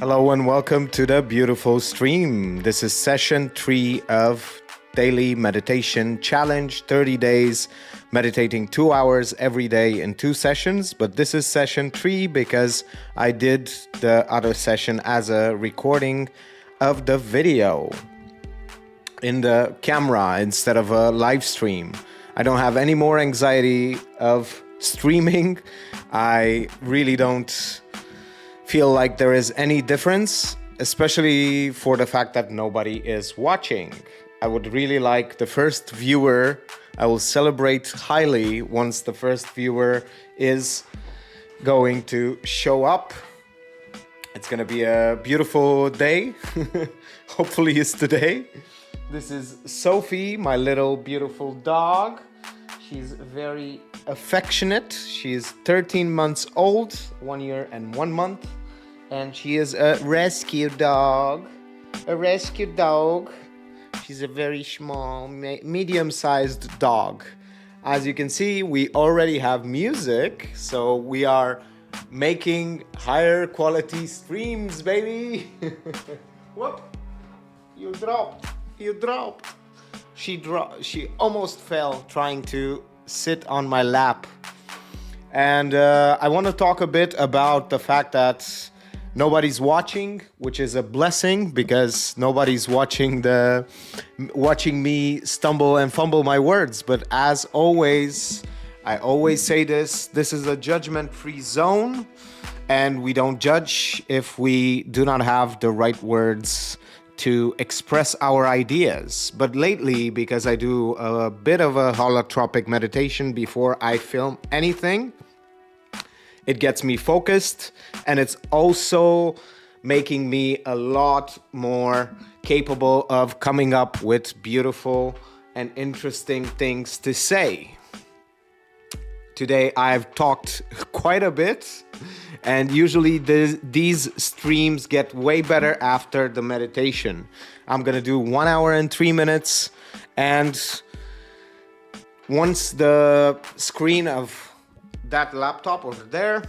Hello and welcome to the beautiful stream. This is session 3 of daily meditation challenge, 30 days meditating 2 hours every day in 2 sessions. But this is session 3 because I did the other session as a recording of the video in the camera instead of a live stream. I don't have any more anxiety of streaming. I really don't feel like there is any difference, especially for the fact that nobody is watching. I would really like the first viewer. I will celebrate highly once the first viewer is going to show up. It's gonna be a beautiful day. Hopefully it's today. This is Sophie, my little beautiful dog. She's very affectionate. She is 13 months old, 1 year and 1 month. And she is a rescue dog. A rescue dog. She's a very small, medium-sized dog. As you can see, we already have music. So we are making higher quality streams, baby. Whoop. You dropped. You dropped. She almost fell trying to sit on my lap. And I want to talk a bit about the fact that nobody's watching, which is a blessing because nobody's watching me stumble and fumble my words. But as always, I always say this is a judgment-free zone, and we don't judge if we do not have the right words to express our ideas. But lately, because I do a bit of a holotropic meditation before I film anything, it gets me focused, and it's also making me a lot more capable of coming up with beautiful and interesting things to say. Today I've talked quite a bit, and usually these streams get way better after the meditation. I'm gonna do 1 hour and 3 minutes, and once the screen of that laptop over there,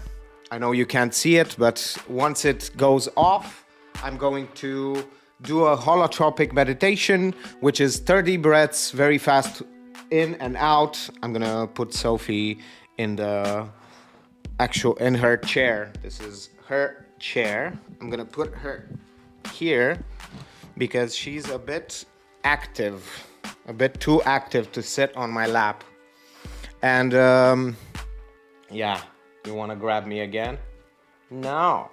I know you can't see it, but once it goes off, I'm going to do a holotropic meditation, which is 30 breaths, very fast in and out. I'm gonna put Sophie in her chair. This is her chair. I'm gonna put her here because she's a bit active, a bit too active to sit on my lap. And yeah, you want to grab me again? No,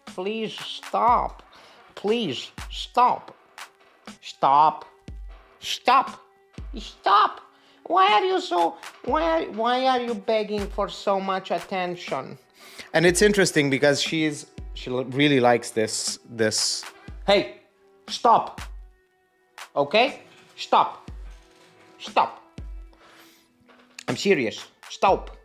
please stop. Please stop. Stop. Why are you begging for so much attention? And it's interesting because she really likes this. Hey, stop. Okay? Stop. I'm serious. Stop.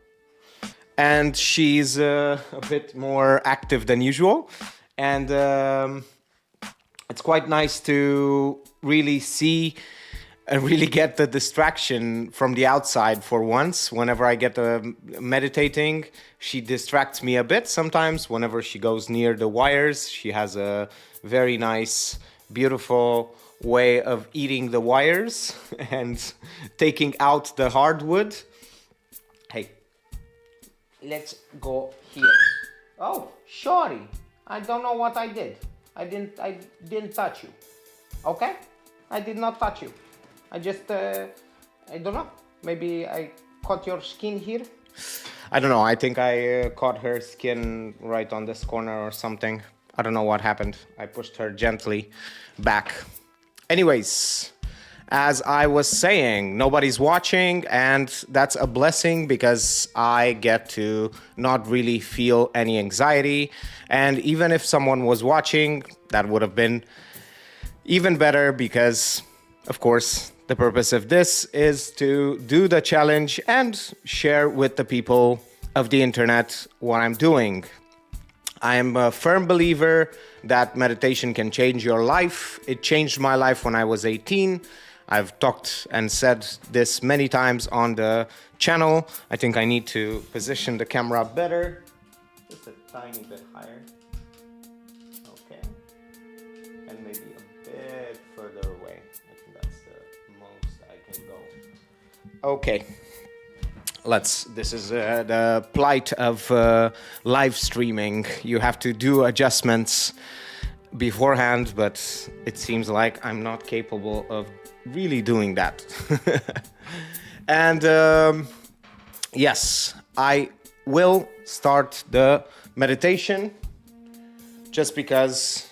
And she's a bit more active than usual. And it's quite nice to really see and really get the distraction from the outside for once. Whenever I get meditating, she distracts me a bit sometimes. Whenever she goes near the wires, she has a very nice, beautiful way of eating the wires and taking out the hardwood. Hey, let's go here. Oh, sorry. I don't know what I did. I didn't touch you. Okay? I did not touch you. I just, I don't know. Maybe I caught your skin here. I don't know. I think I caught her skin right on this corner or something. I don't know what happened. I pushed her gently back. Anyways, as I was saying, nobody's watching, and that's a blessing because I get to not really feel any anxiety. And even if someone was watching, that would have been even better because, of course, the purpose of this is to do the challenge and share with the people of the internet what I'm doing. I am a firm believer that meditation can change your life. It changed my life when I was 18. I've talked and said this many times on the channel. I think I need to position the camera better. Just a tiny bit higher. Okay. This is the plight of live streaming. You have to do adjustments beforehand, but it seems like I'm not capable of really doing that. And yes, I will start the meditation just because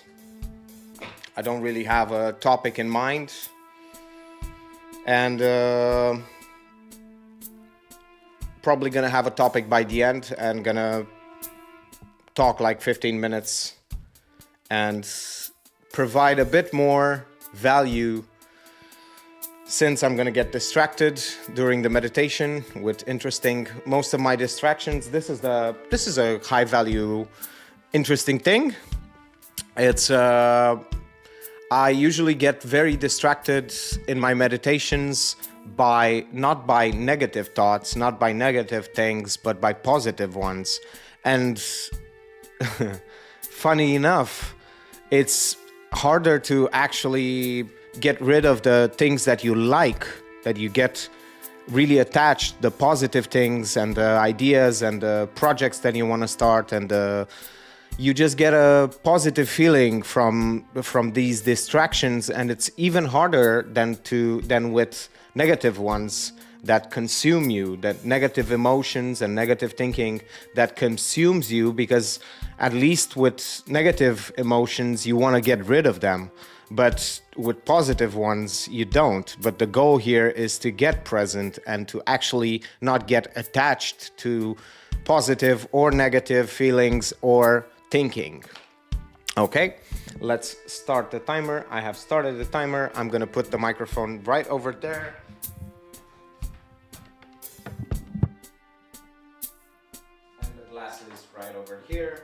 I don't really have a topic in mind. And probably gonna have a topic by the end and gonna talk like 15 minutes and provide a bit more value, since I'm gonna get distracted during the meditation with most of my distractions. This is a high value, interesting thing. It's I usually get very distracted in my meditations not by negative thoughts, not by negative things, but by positive ones. And funny enough, it's harder to actually get rid of the things that you like, that you get really attached, the positive things and the ideas and the projects that you want to start, and you just get a positive feeling from these distractions. And it's even harder than with negative ones that consume you, that negative emotions and negative thinking that consumes you, because at least with negative emotions you want to get rid of them, but with positive ones you don't. But the goal here is to get present and to actually not get attached to positive or negative feelings or thinking. Okay, let's start the timer. I have started the timer. I'm gonna put the microphone right over there. And the glass is right over here.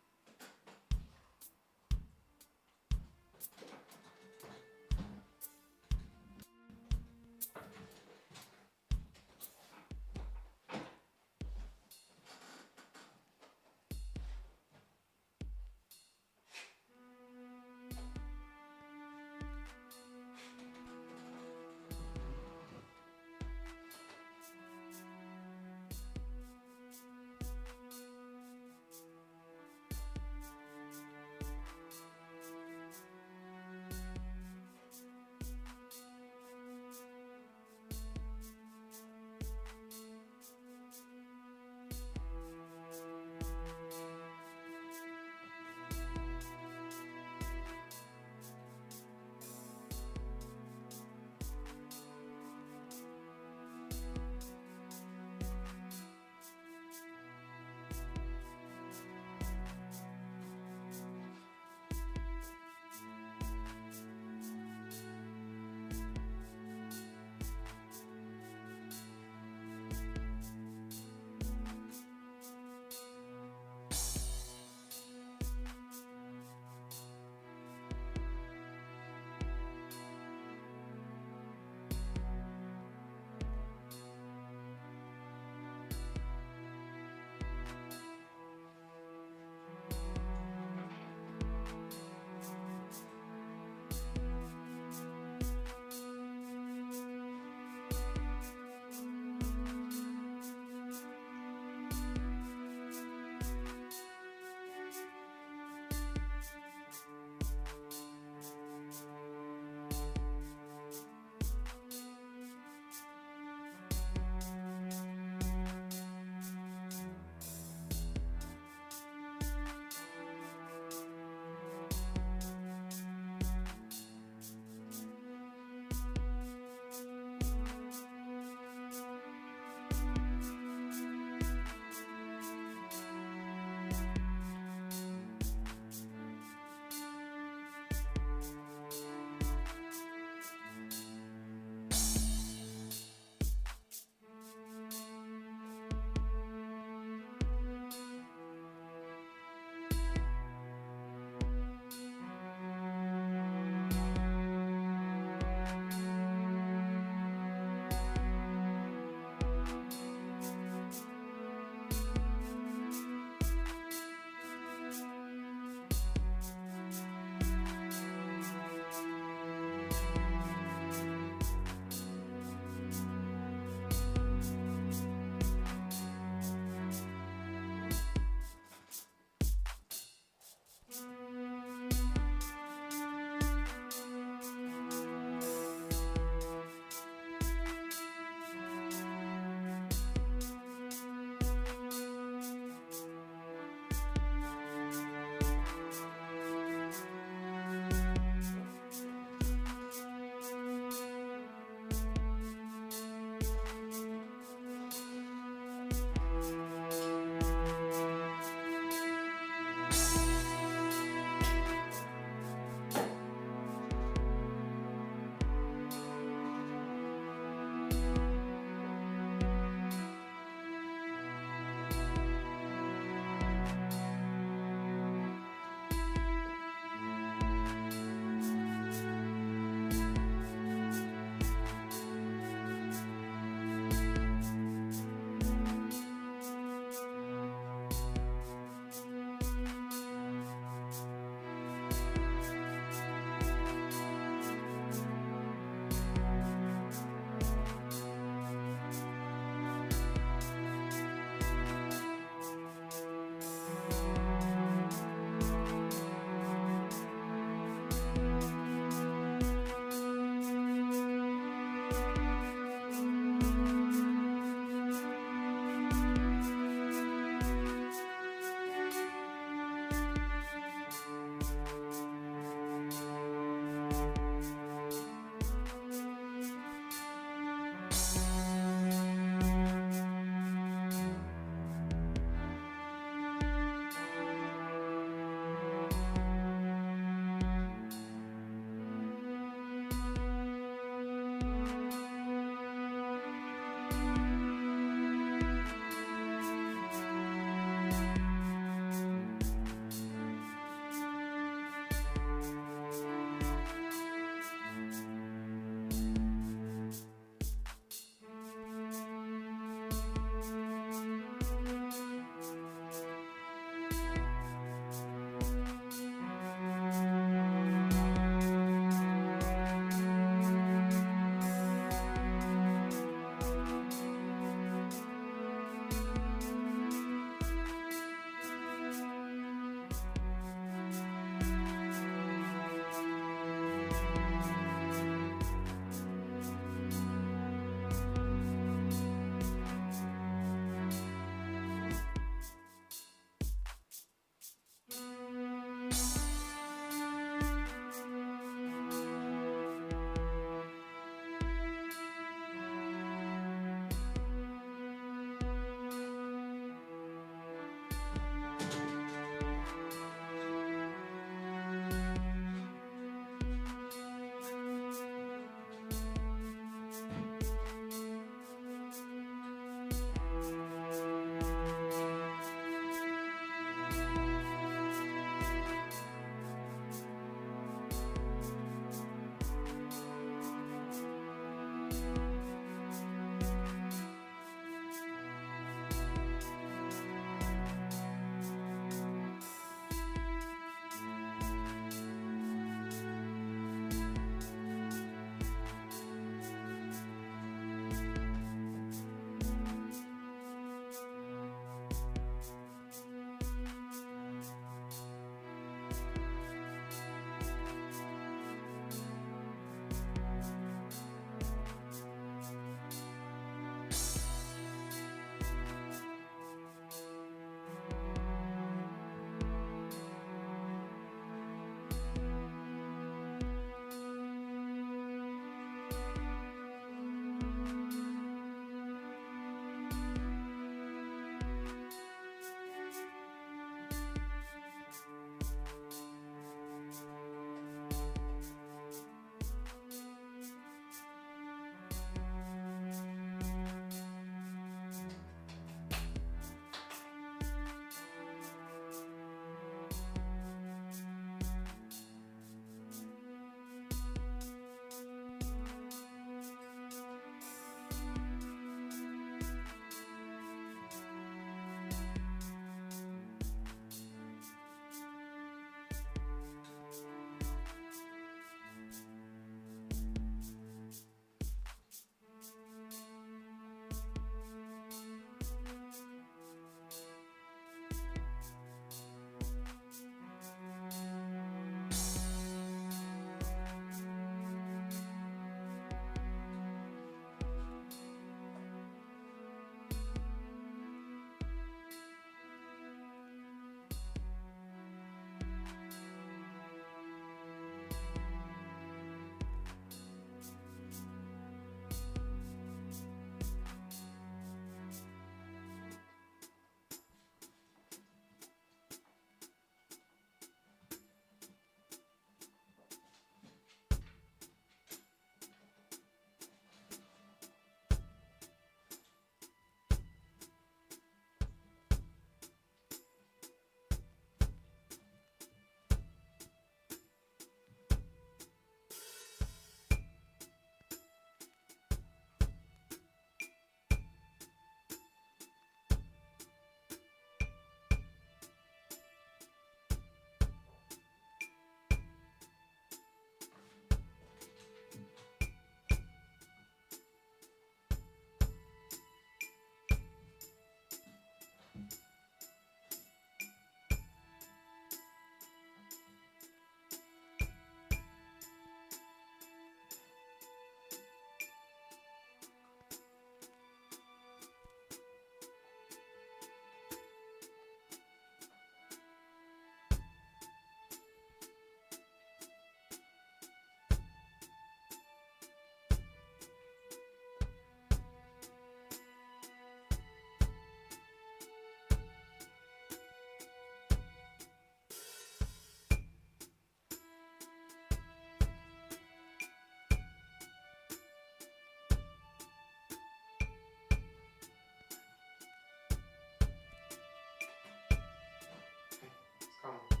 Come.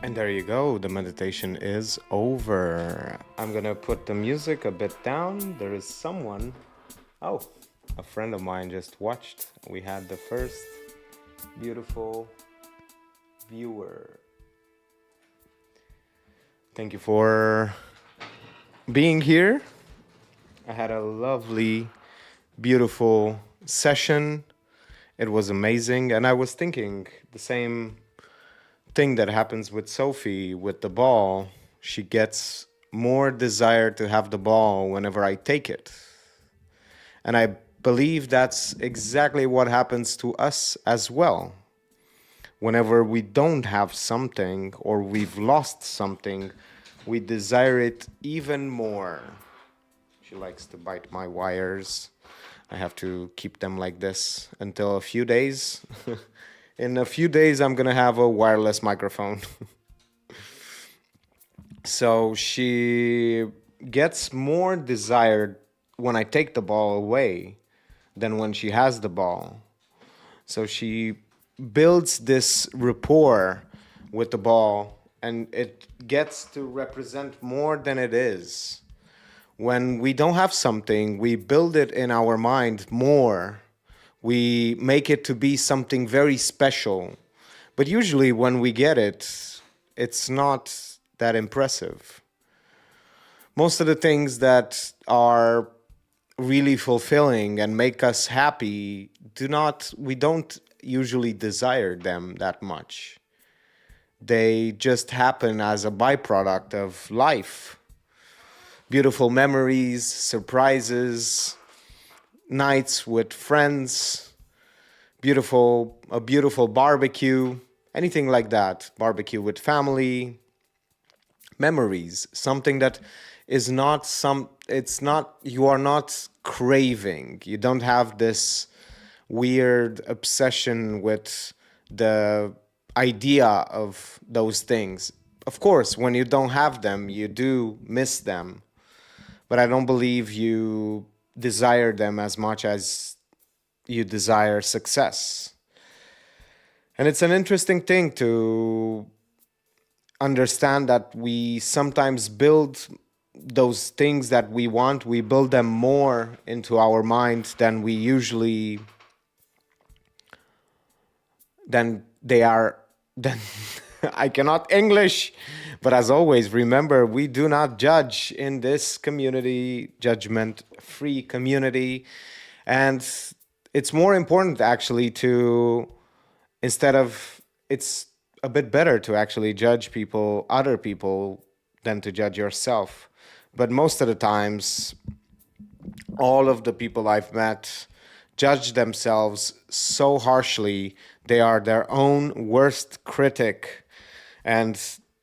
And there you go, the meditation is over. I'm gonna put the music a bit down. There is someone. Oh, a friend of mine just watched. We had the first beautiful viewer. Thank you for being here. I had a lovely, beautiful session. It was amazing. And I was thinking the same thing that happens with Sophie with the ball. She gets more desire to have the ball whenever I take it. And I believe that's exactly what happens to us as well. Whenever we don't have something or we've lost something, we desire it even more. She likes to bite my wires. I have to keep them like this until a few days. In a few days, I'm going to have a wireless microphone. So she gets more desired when I take the ball away than when she has the ball. So she builds this rapport with the ball, and it gets to represent more than it is. When we don't have something, we build it in our mind more. We make it to be something very special. But usually when we get it, it's not that impressive. Most of the things that are really fulfilling and make us happy we don't usually desire them that much. They just happen as a byproduct of life. Beautiful memories, surprises, nights with friends, a beautiful barbecue, anything like that. Barbecue with family, memories, something that is not it's not, you are not craving. You don't have this weird obsession with the idea of those things. Of course, when you don't have them, you do miss them. But I don't believe you desire them as much as you desire success. And it's an interesting thing to understand that we sometimes build those things that we build them more into our mind than we usually, than they are, than I cannot English. But as always, remember, we do not judge in this community, judgment-free community. And it's more important actually it's a bit better to actually judge other people, than to judge yourself. But most of the times, all of the people I've met judge themselves so harshly. They are their own worst critic, and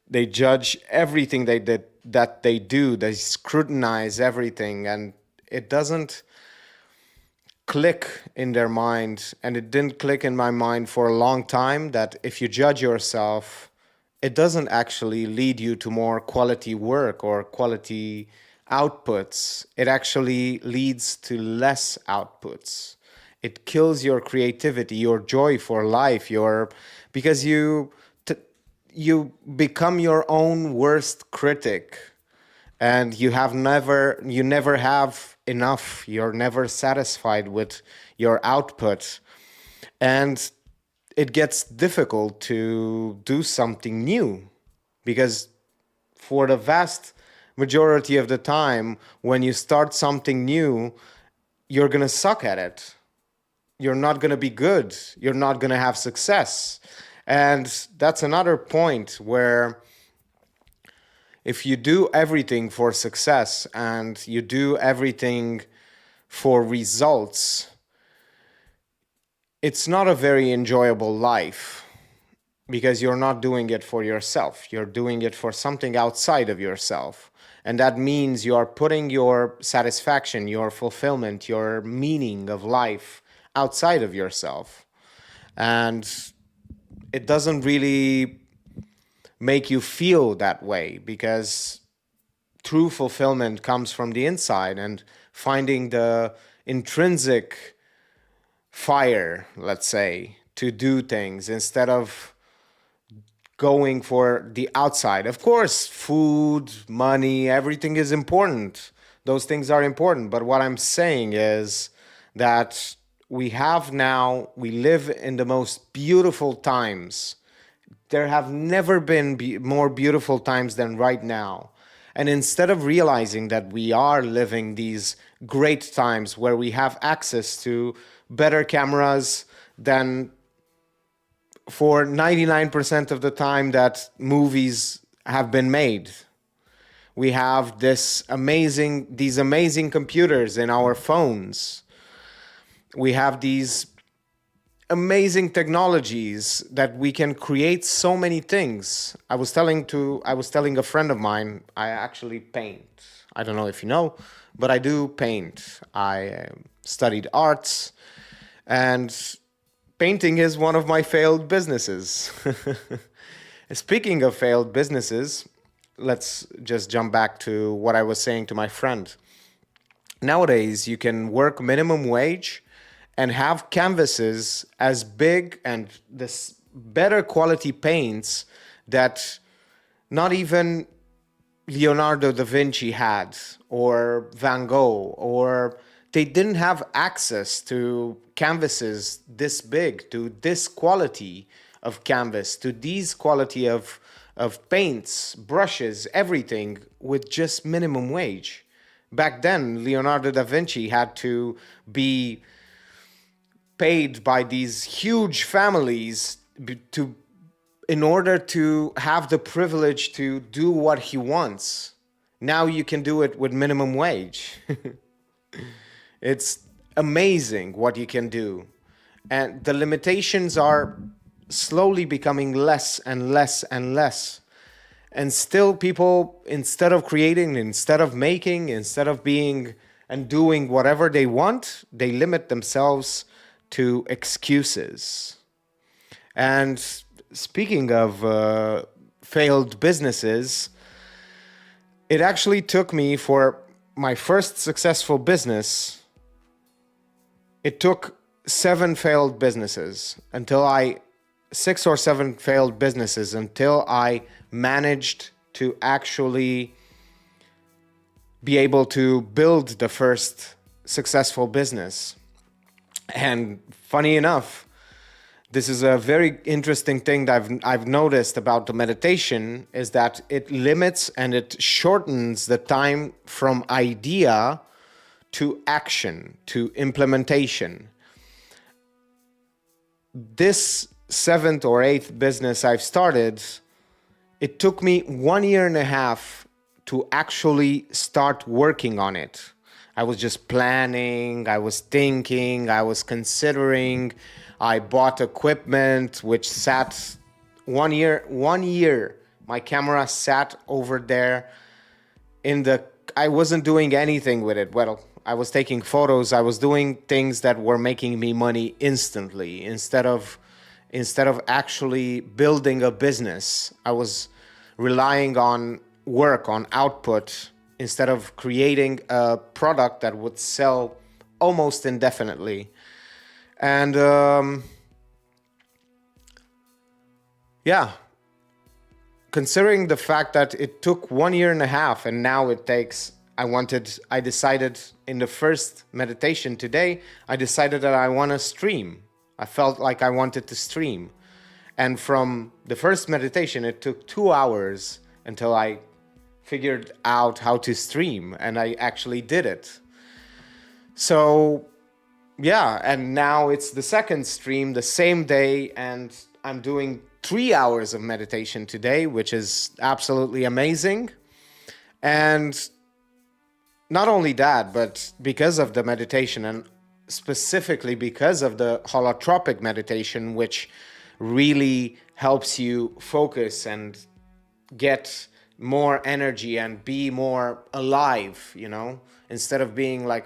they judge everything that they do. They scrutinize everything, and it doesn't click in their mind. And it didn't click in my mind for a long time that if you judge yourself, it doesn't actually lead you to more quality work or quality outputs. It actually leads to less outputs. It kills your creativity, your joy for life, because you become your own worst critic, and you never have enough. You're never satisfied with your output, and it gets difficult to do something new, because for the vast majority of the time, when you start something new, you're going to suck at it. You're not going to be good. You're not going to have success. And that's another point where if you do everything for success and you do everything for results, it's not a very enjoyable life, because you're not doing it for yourself. You're doing it for something outside of yourself. And that means you are putting your satisfaction, your fulfillment, your meaning of life outside of yourself. And it doesn't really make you feel that way, because true fulfillment comes from the inside, and finding the intrinsic fire, let's say, to do things instead of going for the outside. Of course, food, money, everything is important. Those things are important. But what I'm saying is that we live in the most beautiful times. There have never been more beautiful times than right now. And instead of realizing that we are living these great times where we have access to better cameras than for 99% of the time that movies have been made. We have these amazing computers in our phones. We have these amazing technologies that we can create so many things. I was telling a friend of mine, I actually paint. I don't know if you know, but I do paint. I studied arts, and painting is one of my failed businesses. Speaking of failed businesses, let's just jump back to what I was saying to my friend. Nowadays, you can work minimum wage and have canvases as big and this better quality paints that not even Leonardo da Vinci had, or Van Gogh, or they didn't have access to canvases this big, to this quality of canvas, to these quality of paints, brushes, everything with just minimum wage. Back then, Leonardo da Vinci had to be paid by these huge families in order to have the privilege to do what he wants. Now you can do it with minimum wage. It's amazing what you can do. And the limitations are slowly becoming less and less and less. And still people, instead of creating, instead of making, instead of being and doing whatever they want, they limit themselves to excuses. And speaking of failed businesses, it actually took me for my first successful business, it took 6 or 7 failed businesses until I managed to actually be able to build the first successful business. And funny enough, this is a very interesting thing that I've noticed about the meditation, is that it limits and it shortens the time from idea to action, to implementation. This 7th or 8th business I've started, it took me 1.5 years to actually start working on it. I was just planning, I was thinking, I was considering. I bought equipment which sat 1 year. My camera sat over there I wasn't doing anything with it. Well, I was taking photos, I was doing things that were making me money instantly. Instead of actually building a business, I was relying on work, on output, instead of creating a product that would sell almost indefinitely. And considering the fact that it took 1.5 years and now it takes, I decided in the first meditation today, I decided that I want to stream. I felt like I wanted to stream. And from the first meditation, it took 2 hours until I figured out how to stream, and I actually did it. So and now it's the second stream the same day, and I'm doing 3 hours of meditation today, which is absolutely amazing. And not only that, but because of the meditation, and specifically because of the holotropic meditation, which really helps you focus and get more energy and be more alive, instead of being like,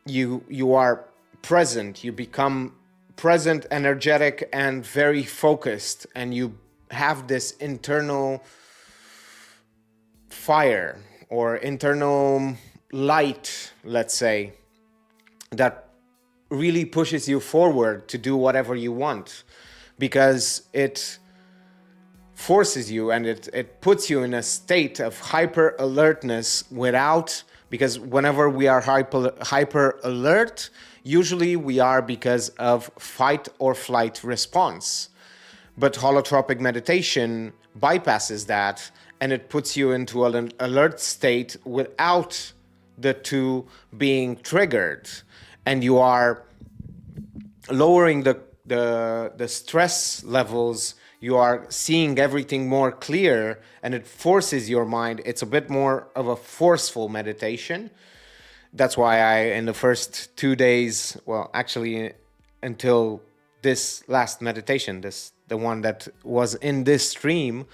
you are present, you become present, energetic, and very focused, and you have this internal fire or internal light, let's say, that really pushes you forward to do whatever you want. because it forces you and it puts you in a state of hyper alertness because whenever we are hyper alert, usually we are because of fight or flight response. But holotropic meditation bypasses that, and it puts you into an alert state without the two being triggered, and you are lowering the stress levels. You are seeing everything more clear, and it forces your mind. It's a bit more of a forceful meditation. That's why in the first 2 days, well, actually until this last meditation, the one that was in this stream,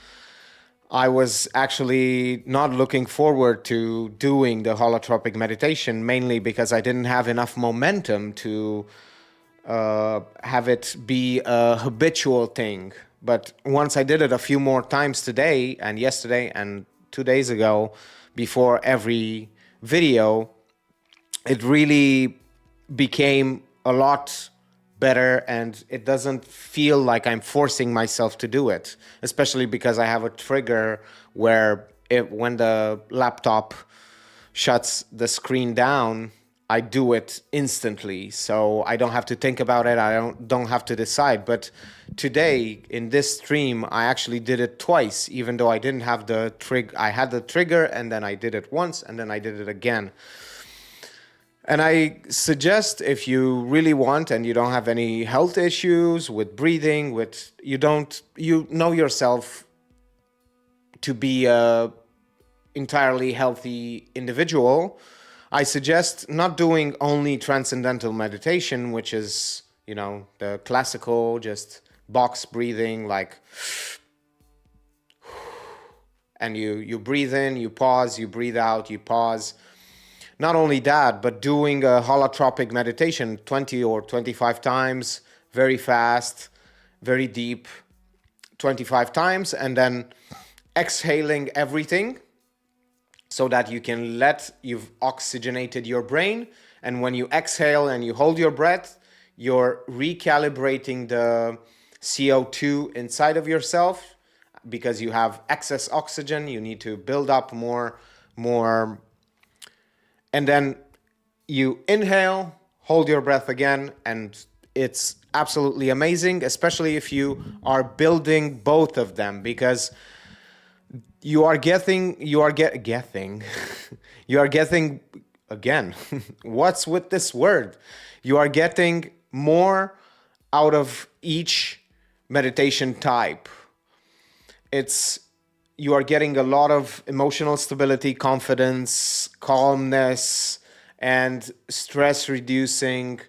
I was actually not looking forward to doing the holotropic meditation, mainly because I didn't have enough momentum to have it be a habitual thing. But once I did it a few more times today and yesterday and 2 days ago, before every video, it really became a lot better, and it doesn't feel like I'm forcing myself to do it, especially because I have a trigger where when the laptop shuts the screen down, I do it instantly, so I don't have to think about it. I don't have to decide. But today in this stream, I actually did it twice, even though I didn't have the trigger. I had the trigger, and then I did it once, and then I did it again. And I suggest, if you really want and you don't have any health issues with breathing, you know yourself to be a entirely healthy individual, I suggest not doing only transcendental meditation, which is, the classical, just box breathing, like, and you breathe in, you pause, you breathe out, you pause. Not only that, but doing a holotropic meditation 20 or 25 times, very fast, very deep, 25 times, and then exhaling everything, so that you've oxygenated your brain. And when you exhale and you hold your breath, you're recalibrating the CO2 inside of yourself, because you have excess oxygen. You need to build up more. And then you inhale, hold your breath again, and it's absolutely amazing, especially if you are building both of them, because you are getting again, what's with this word? You are getting more out of each meditation type. You are getting a lot of emotional stability, confidence, calmness, and stress reducing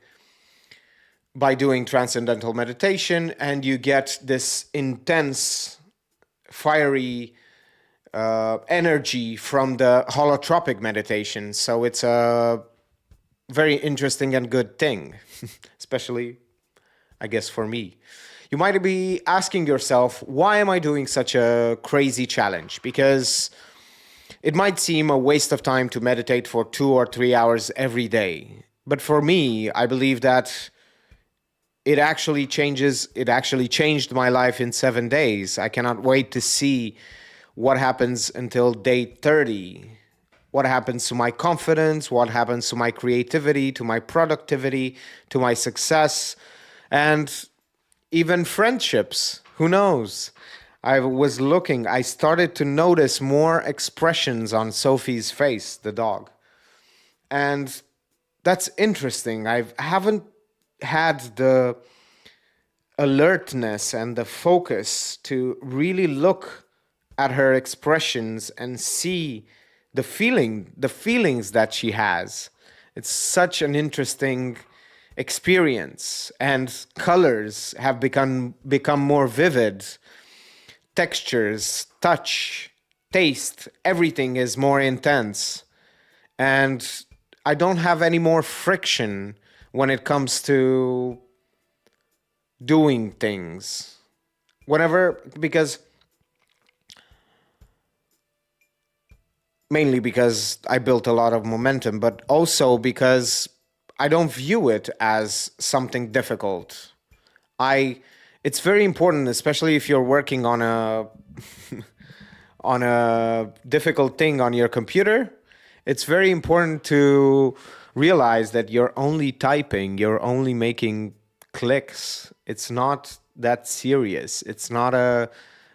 by doing transcendental meditation, and you get this intense, fiery energy from the holotropic meditation. So it's a very interesting and good thing, especially, I guess, for me. You might be asking yourself, why am I doing such a crazy challenge? Because it might seem a waste of time to meditate for 2 or 3 hours every day. But for me, I believe that it actually changed my life in 7 days. I cannot wait to see what happens until day 30. What happens to my confidence, what happens to my creativity, to my productivity, to my success, and even friendships. Who knows? I started to notice more expressions on Sophie's face, the dog. And that's interesting. I haven't had the alertness and the focus to really look at her expressions and see the feelings that she has. It's such an interesting experience, and colors have become more vivid. Textures, touch, taste, everything is more intense. And I don't have any more friction when it comes to doing things. Mainly because I built a lot of momentum, but also because I don't view it as something difficult. It's very important, especially if you're working on a difficult thing on your computer. It's very important to realize that you're only typing, you're only making clicks. It's not that serious. It's not a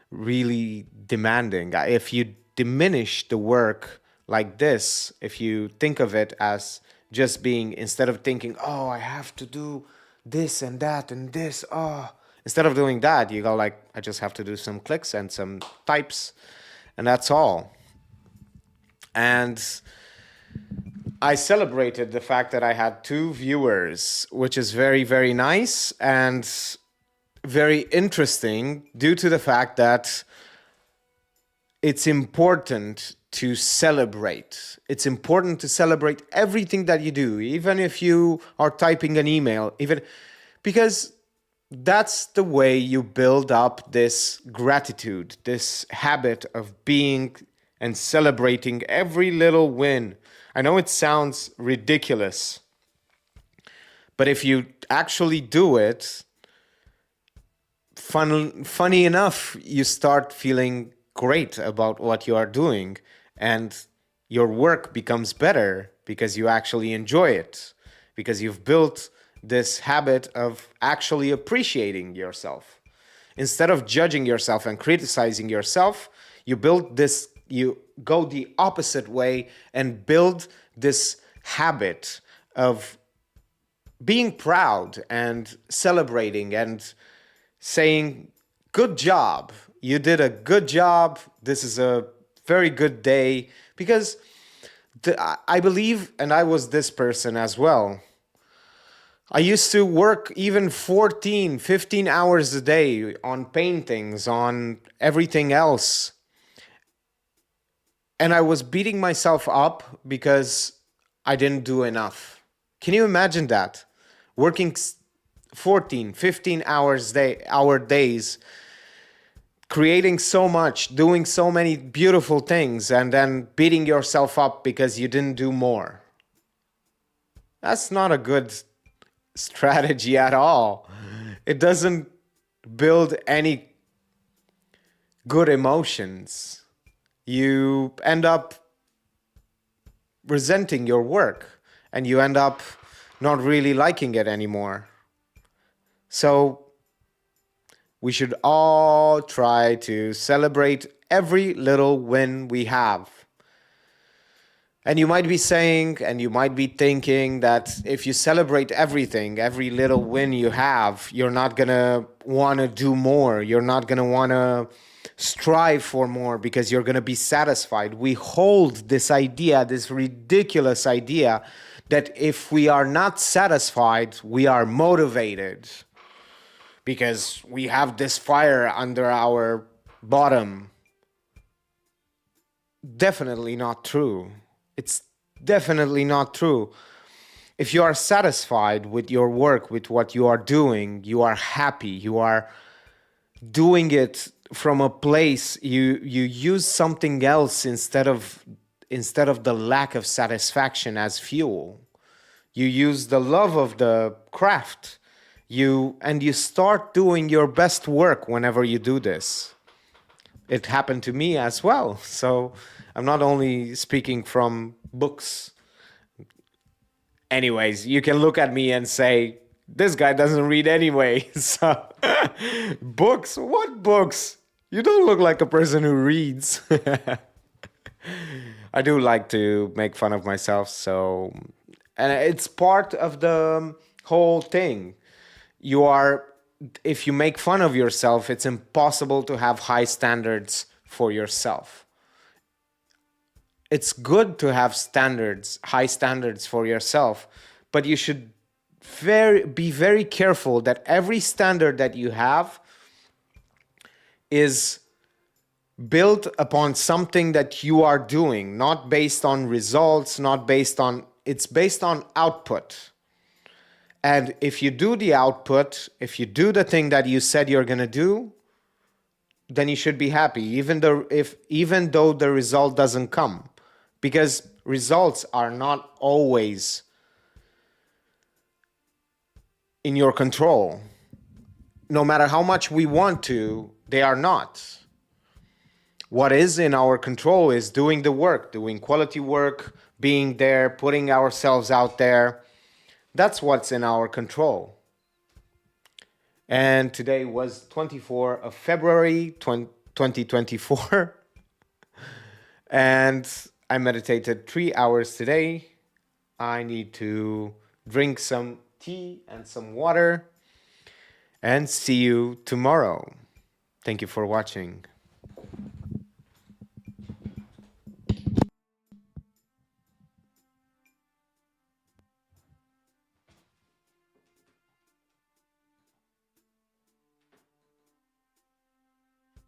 really demanding. If you diminish the work like this, if you think of it as just being, instead of thinking, oh, I have to do this and that and this, oh, instead of doing that, you go like, I just have to do some clicks and some types, and that's all. And I celebrated the fact that I had 2 viewers, which is very, very nice and very interesting due to the fact that it's important to celebrate. It's important to celebrate everything that you do, even if you are typing an email, even because that's the way you build up this gratitude, this habit of being and celebrating every little win. I know it sounds ridiculous, but if you actually do it, funny enough, you start feeling great about what you are doing, and your work becomes better because you actually enjoy it, because you've built this habit of actually appreciating yourself. Instead of judging yourself and criticizing yourself, you go the opposite way and build this habit of being proud and celebrating and saying, good job, you did a good job, this is a very good day. Because I believe, and I was this person as well, I used to work even 14, 15 hours a day on paintings, on everything else. And I was beating myself up because I didn't do enough. Can you imagine that? Working 14, 15 hour days, creating so much, doing so many beautiful things, and then beating yourself up because you didn't do more. That's not a good strategy at all. It doesn't build any good emotions. You end up resenting your work and you end up not really liking it anymore. So we should all try to celebrate every little win we have. And you might be saying, and you might be thinking that if you celebrate everything, every little win you have, you're not going to want to do more. You're not going to want to strive for more because you're going to be satisfied. We hold this idea, this ridiculous idea, that if we are not satisfied, we are motivated because we have this fire under our bottom. Definitely not true. It's definitely not true. If you are satisfied with your work, with what you are doing, you are happy, you are doing it from a place, you use something else instead of the lack of satisfaction as fuel. You use the love of the craft. You start doing your best work whenever you do this. It happened to me as well. So I'm not only speaking from books. Anyways, you can look at me and say, this guy doesn't read anyway. So, books? What books? You don't look like a person who reads. I do like to make fun of myself, so... And it's part of the whole thing. If you make fun of yourself, it's impossible to have high standards for yourself. It's good to have high standards for yourself, but you should be very careful that every standard that you have is built upon something that you are doing, not based on results, it's based on output. And if you do the output, if you do the thing that you said you're going to do, then you should be happy, even though the result doesn't come. Because results are not always in your control. no matter how much we want to, they are not. What is in our control is doing the work, doing quality work, being there, putting ourselves out there. That's what's in our control. And today was 24th of February 2024. And I meditated 3 hours today. I need to drink some tea and some water. And see you tomorrow. Thank you for watching.